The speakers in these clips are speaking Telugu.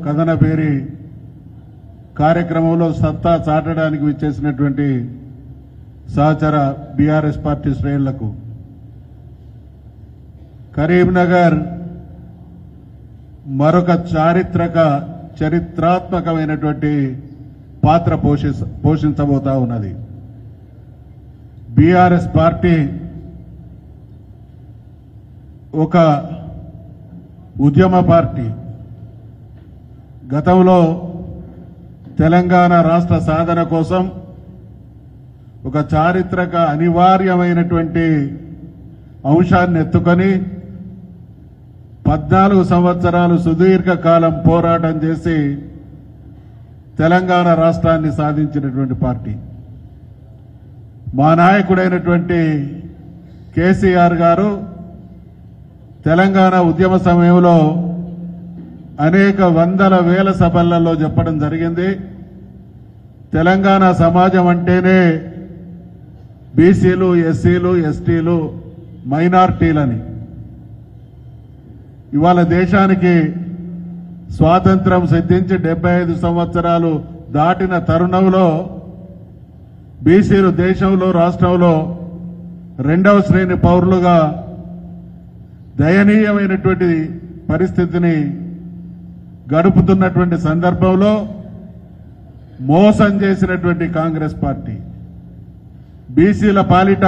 కథన పేరి కార్యక్రమంలో సత్తా చాటడానికి విచ్చేసినటువంటి సహచర బీఆర్ఎస్ పార్టీ శ్రేణులకు కరీంనగర్ మరొక చరిత్రాత్మకమైనటువంటి పాత్ర పోషించబోతా ఉన్నది. బీఆర్ఎస్ పార్టీ ఒక ఉద్యమ పార్టీ. గతంలో తెలంగాణ రాష్ట్ర సాధన కోసం ఒక చారిత్రక అనివార్యమైనటువంటి అంశాన్ని ఎత్తుకొని 14 సంవత్సరాలు సుదీర్ఘ కాలం పోరాటం చేసి తెలంగాణ రాష్ట్రాన్ని సాధించినటువంటి పార్టీ. మా నాయకుడైనటువంటి కేసీఆర్ గారు తెలంగాణ ఉద్యమ సమయంలో అనేక వందల వేల సభలలో చెప్పడం జరిగింది. తెలంగాణ సమాజం అంటేనే బీసీలు, ఎస్సీలు, ఎస్టీలు, మైనార్టీలని. ఇవాళ దేశానికి స్వాతంత్రం సిద్ధించి 75 సంవత్సరాలు దాటిన తరుణంలో బీసీలు దేశంలో, రాష్ట్రంలో 2వ శ్రేణి పౌరులుగా దయనీయమైనటువంటి పరిస్థితిని గడుపుతున్నటువంటి సందర్భంలో మోసం చేసినటువంటి కాంగ్రెస్ పార్టీ, బీసీల పాలిట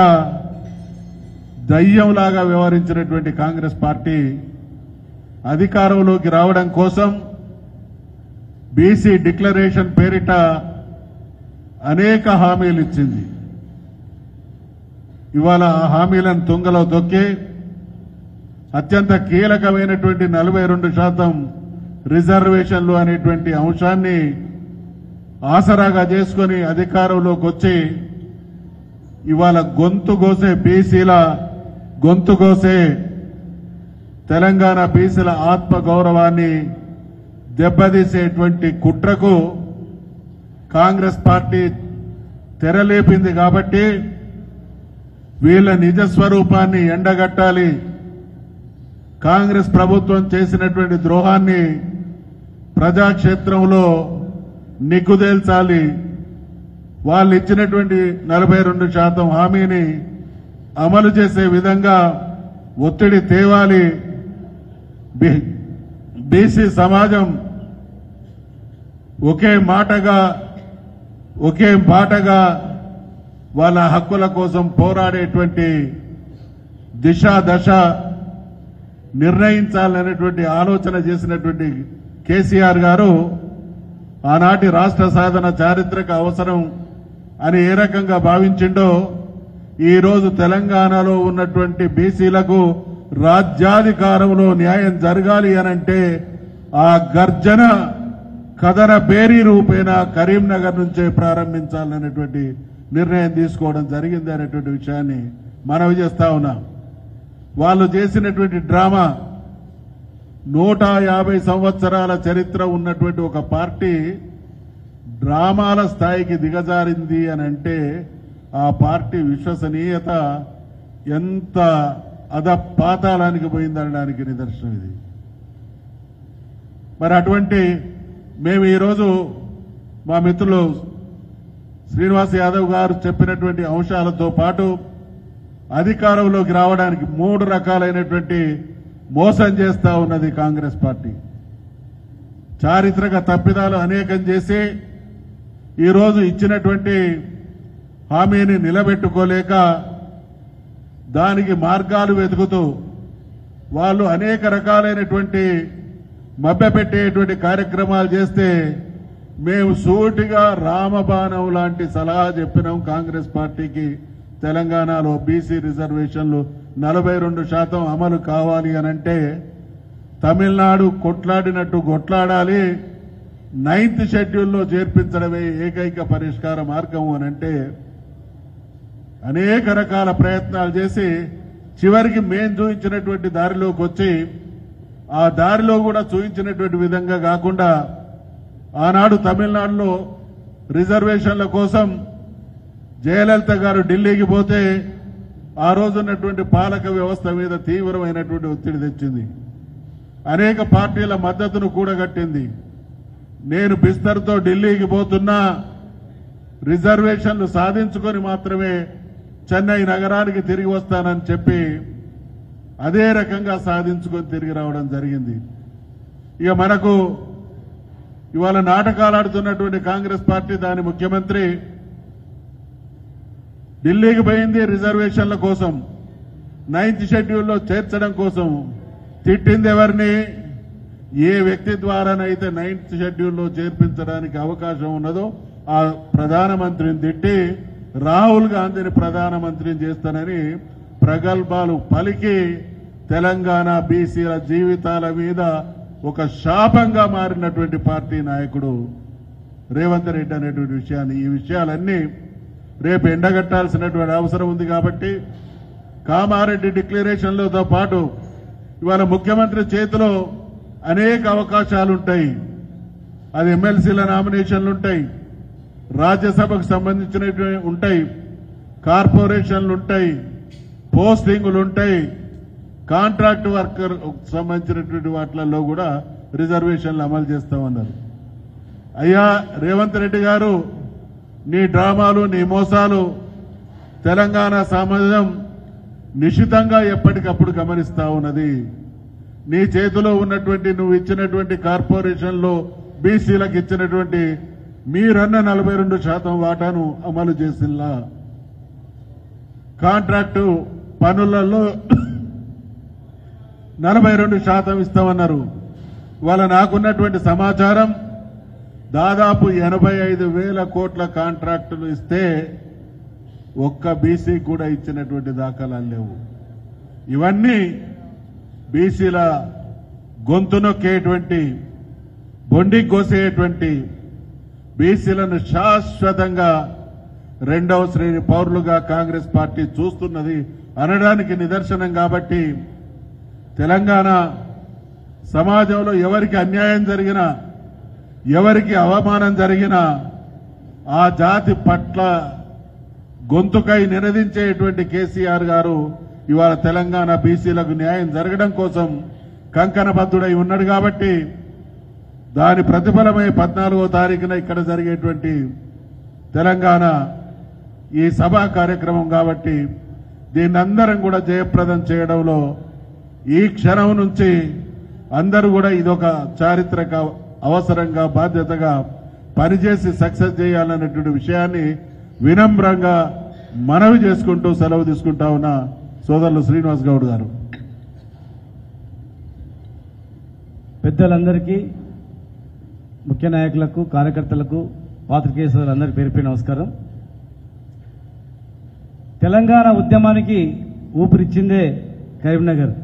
దయ్యంలాగా వ్యవహరించినటువంటి కాంగ్రెస్ పార్టీ అధికారంలోకి రావడం కోసం బీసీ డిక్లరేషన్ పేరిట అనేక హామీలు ఇచ్చింది. ఇవాళ ఆ హామీలను తుంగలో తొక్కి అత్యంత కీలకమైనటువంటి 42% రిజర్వేషన్లు అనేటువంటి అంశాన్ని ఆసరాగా చేసుకొని అధికారంలోకి వచ్చి ఇవాళ గొంతు కోసే బీసీల గొంతు కోసే తెలంగాణ బీసీల ఆత్మ గౌరవాన్ని దెబ్బతీసేటువంటి కుట్రకు కాంగ్రెస్ పార్టీ తెరలేపింది. కాబట్టి వీళ్ళ నిజ స్వరూపాన్ని ఎండగట్టాలి. కాంగ్రెస్ ప్రభుత్వం చేసినటువంటి ద్రోహాన్ని ప్రజాక్షేత్రంలో నిగ్గుదేల్చాలి. వాళ్ళు ఇచ్చినటువంటి 42% హామీని అమలు చేసే విధంగా ఒత్తిడి తేవాలి. బీసీ సమాజం ఒకే మాటగా, ఒకే బాటగా వాళ్ళ హక్కుల కోసం పోరాడేటువంటి దిశ దశ నిర్ణయించాలనేటువంటి ఆలోచన చేసినటువంటి కేసీఆర్ గారు ఆనాటి రాష్ట్ర సాధన చారిత్రక అవసరం అని ఏ రకంగా భావించిండో ఈరోజు తెలంగాణలో ఉన్నటువంటి బీసీలకు రాజ్యాధికారంలో న్యాయం జరగాలి అనంటే ఆ గర్జన కథన బేరీ రూపేణ కరీంనగర్ నుంచే ప్రారంభించాలనేటువంటి నిర్ణయం తీసుకోవడం జరిగింది అనేటువంటి విషయాన్ని మనవి చేస్తా ఉన్నాం. వాళ్ళు చేసినటువంటి డ్రామా 150 సంవత్సరాల చరిత్ర ఉన్నటువంటి ఒక పార్టీ డ్రామాల స్థాయికి దిగజారింది అని అంటే ఆ పార్టీ విశ్వసనీయత ఎంత అధపాతాళానికి పోయిందనడానికి నిదర్శనం ఇది. మరి అటువంటి మేము ఈరోజు మా మిత్రులు శ్రీనివాస్ యాదవ్ గారు చెప్పినటువంటి అంశాలతో పాటు అధికారంలోకి రావడానికి 3 రకాలైనటువంటి మోసం చేస్తా ఉన్నది కాంగ్రెస్ పార్టీ. చారిత్రక తప్పిదాలు అనేకం చేసి ఈరోజు ఇచ్చినటువంటి హామీని నిలబెట్టుకోలేక దానికి మార్గాలు వెతుకుతూ వాళ్ళు అనేక రకాలైనటువంటి మభ్యపెట్టేటువంటి కార్యక్రమాలు చేస్తే మేము సూటిగా రామబాణం లాంటి సలహా చెప్పినాం కాంగ్రెస్ పార్టీకి. తెలంగాణలో బీసీ రిజర్వేషన్లు 42% అమలు కావాలి అనంటే తమిళనాడు కొట్లాడినట్టు కొట్లాడాలి, 9th షెడ్యూల్లో చేర్పించడమే ఏకైక పరిష్కార మార్గం అనంటే అనేక రకాల ప్రయత్నాలు చేసి చివరికి మేం చూపించినటువంటి దారిలోకి వచ్చి ఆ దారిలో కూడా చూపించినటువంటి విధంగా కాకుండా ఆనాడు తమిళనాడులో రిజర్వేషన్ల కోసం జయలలిత గారు ఢిల్లీకి పోతే ఆ రోజున్నటువంటి పాలక వ్యవస్థ మీద తీవ్రమైనటువంటి ఒత్తిడి తెచ్చింది. అనేక పార్టీల మద్దతును కూడగట్టింది. నేను బిస్తర్తో ఢిల్లీకి పోతున్నా, రిజర్వేషన్లు సాధించుకొని మాత్రమే చెన్నై నగరానికి తిరిగి వస్తానని చెప్పి అదే రకంగా సాధించుకొని తిరిగి రావడం జరిగింది. ఇక మనకు ఇవాళ నాటకాలు ఆడుతున్నటువంటి కాంగ్రెస్ పార్టీ, దాని ముఖ్యమంత్రి ఢిల్లీకి పోయింది రిజర్వేషన్ల కోసం, 9th షెడ్యూల్లో చేర్చడం కోసం. తిట్టింది ఎవరిని? ఏ వ్యక్తి ద్వారానైతే 9th షెడ్యూల్లో చేర్పించడానికి అవకాశం ఉన్నదో ఆ ప్రధానమంత్రిని తిట్టి రాహుల్ గాంధీని ప్రధానమంత్రిని చేస్తానని ప్రగల్భాలు పలికి తెలంగాణ బీసీల జీవితాల మీద ఒక శాపంగా మారినటువంటి పార్టీ నాయకుడు రేవంత్ రెడ్డి అనేటువంటి విషయాన్ని, ఈ విషయాలన్నీ రేపు ఎండగట్టాల్సినటువంటి అవసరం ఉంది. కాబట్టి కామారెడ్డి డిక్లరేషన్లతో పాటు ఇవాళ ముఖ్యమంత్రి చేతిలో అనేక అవకాశాలుంటాయి. అది ఎమ్మెల్సీల నామినేషన్లు ఉంటాయి, రాజ్యసభకు సంబంధించినవి ఉంటాయి, కార్పొరేషన్లు ఉంటాయి, పోస్టింగులు ఉంటాయి, కాంట్రాక్ట్ వర్కర్ సంబంధించినటువంటి వాటిలలో కూడా రిజర్వేషన్లు అమలు చేస్తామన్నారు. అయ్యా రేవంత్ రెడ్డి గారు, నీ డ్రామాలు, నీ మోసాలు తెలంగాణ సమాజం నిశితంగా ఎప్పటికప్పుడు గమనిస్తా ఉన్నది. నీ చేతిలో ఉన్నటువంటి, నువ్వు ఇచ్చినటువంటి కార్పొరేషన్లో బీసీలకు ఇచ్చినటువంటి మీరన్న 42% వాటాను అమలు చేసినలా, కాంట్రాక్టు పనులలో 42% ఇస్తామన్నారు. ఇవాళ నాకున్నటువంటి సమాచారం దాదాపు 85,000 కోట్ల కాంట్రాక్టులు ఇస్తే ఒక్క బీసీ కూడా ఇచ్చినటువంటి దాఖలాలు లేవు. ఇవన్నీ బీసీల గొంతు నొక్కేటువంటి, బొండి కోసేటువంటి, బీసీలను శాశ్వతంగా రెండవ శ్రేణి పౌరులుగా కాంగ్రెస్ పార్టీ చూస్తున్నది అనడానికి నిదర్శనం. కాబట్టి తెలంగాణ సమాజంలో ఎవరికి అన్యాయం జరిగినా, ఎవరికి అవమానం జరిగినా ఆ జాతి పట్ల గొంతుకై నినదించేటువంటి కేసీఆర్ గారు ఇవాళ తెలంగాణ బీసీలకు న్యాయం జరగడం కోసం కంకణబద్ధుడై ఉన్నాడు. కాబట్టి దాని ప్రతిఫలమై 14వ తారీఖున ఇక్కడ జరిగేటువంటి తెలంగాణ ఈ సభా కార్యక్రమం. కాబట్టి దీన్ని అందరం కూడా జయప్రదం చేయడంలో ఈ క్షణం నుంచి అందరూ కూడా ఇదొక చారిత్రక అవసరంగా, బాధ్యతగా పనిచేసి సక్సెస్ చేయాలనేటువంటి విషయాన్ని వినమ్రంగా మనవి చేసుకుంటూ సెలవు తీసుకుంటా ఉన్న సోదరులు శ్రీనివాస్ గౌడ్ గారు. పెద్దలందరికీ, ముఖ్య నాయకులకు, కార్యకర్తలకు, పాత్రికేయ సోదరులందరికీ పేరు పేరు నమస్కారం. తెలంగాణ ఉద్యమానికి ఊపిరిచ్చిందే కరీంనగర్.